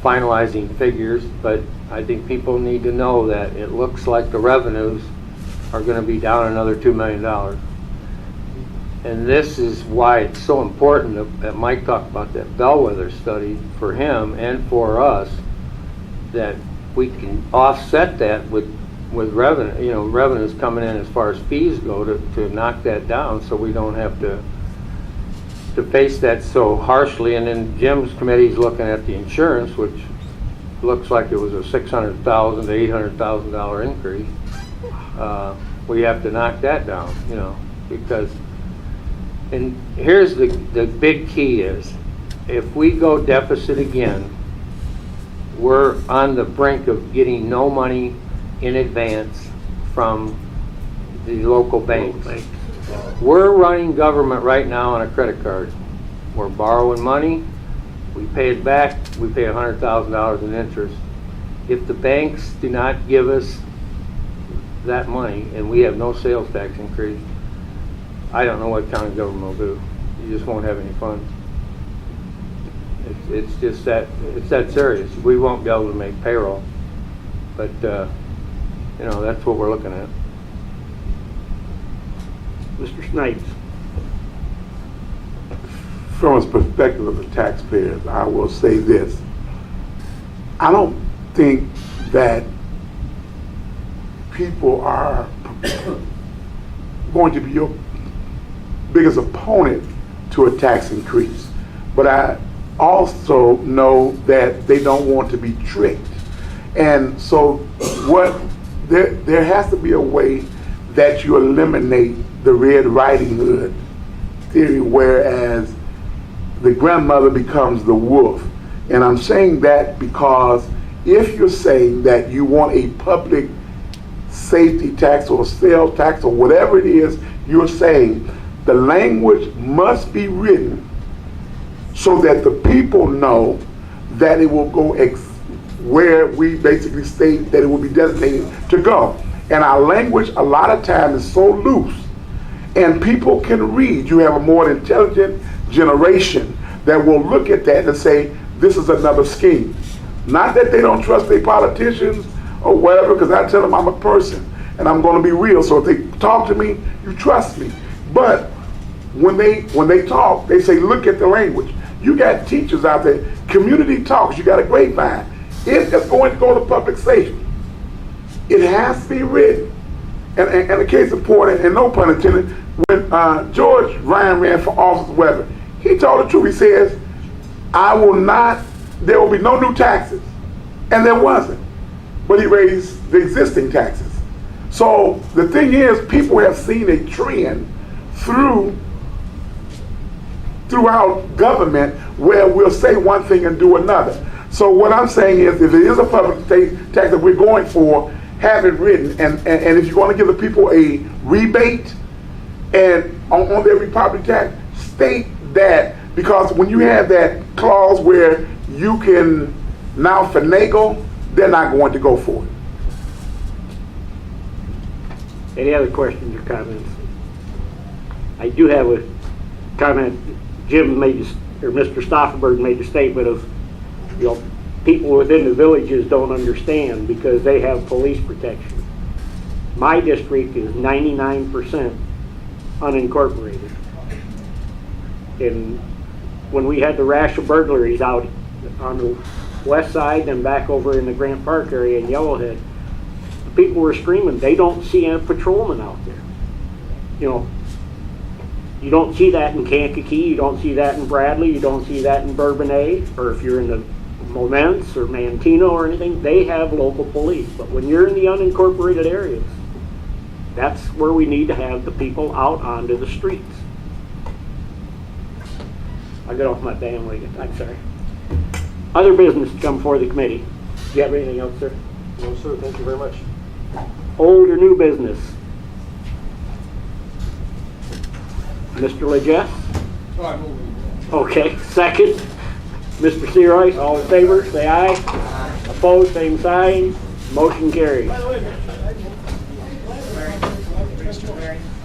finalizing figures, but I think people need to know that it looks like the revenues are going to be down another $2 million. And this is why it's so important that Mike talked about that bellwether study for him and for us, that we can offset that with revenue, revenues coming in as far as fees go to knock that down, so we don't have to face that so harshly. And then Jim's committee's looking at the insurance, which looks like it was a $600,000 to $800,000 increase. We have to knock that down, because. And here's the big key is, if we go deficit again, we're on the brink of getting no money in advance from the local banks. We're running government right now on a credit card. We're borrowing money, we pay it back, we pay $100,000 in interest. If the banks do not give us that money and we have no sales tax increase, I don't know what county government will do. You just won't have any funds. It's just that, it's that serious. We won't be able to make payroll, but that's what we're looking at. Mr. Snipes. From a perspective of the taxpayers, I will say this. I don't think that people are going to be your biggest opponent to a tax increase, but I also know that they don't want to be tricked. And so there has to be a way that you eliminate the Red Riding Hood theory, whereas the grandmother becomes the wolf. And I'm saying that because if you're saying that you want a public safety tax or sales tax or whatever it is you're saying, the language must be written so that the people know that it will go where we basically state that it will be designated to go. And our language a lot of times is so loose, and people can read. You have a more intelligent generation that will look at that and say, this is another scheme. Not that they don't trust their politicians or whatever, because I tell them I'm a person and I'm going to be real. So if they talk to me, you trust me. But when they talk, they say, look at the language. You got teachers out there, community talks, you got a grapevine. if it's going to go to public safety, it has to be written. And a case in point, and no pun intended, when George Ryan ran for office, whether he told the truth, he says, there will be no new taxes. And there wasn't. But he raised the existing taxes. So the thing is, people have seen a trend throughout government where we'll say one thing and do another. So what I'm saying is, if it is a public tax that we're going for, have it written, and if you're going to give the people a rebate and on their property tax, state that, because when you have that clause where you can now finagle, they're not going to go for it. Any other questions or comments? I do have a comment. Jim made, or Mr. Stofferberg made a statement of, people within the villages don't understand because they have police protection. My district is 99% unincorporated. And when we had the rash of burglaries out on the west side and back over in the Grant Park area in Yellowhead, the people were screaming, they don't see a patrolman out there. You don't see that in Kankakee, you don't see that in Bradley, you don't see that in Bourbonnais, or if you're in the Moments or Mantino or anything, they have local police. But when you're in the unincorporated areas, that's where we need to have the people out onto the streets. I got off my bandwagon, I'm sorry. Other business to come before the committee. Do you have anything else, sir? No, sir, thank you very much. Old or new business? Mr. Legess? Okay, second. Mr. Searoy, all in favor, say aye. Opposed, same sign. Motion carries.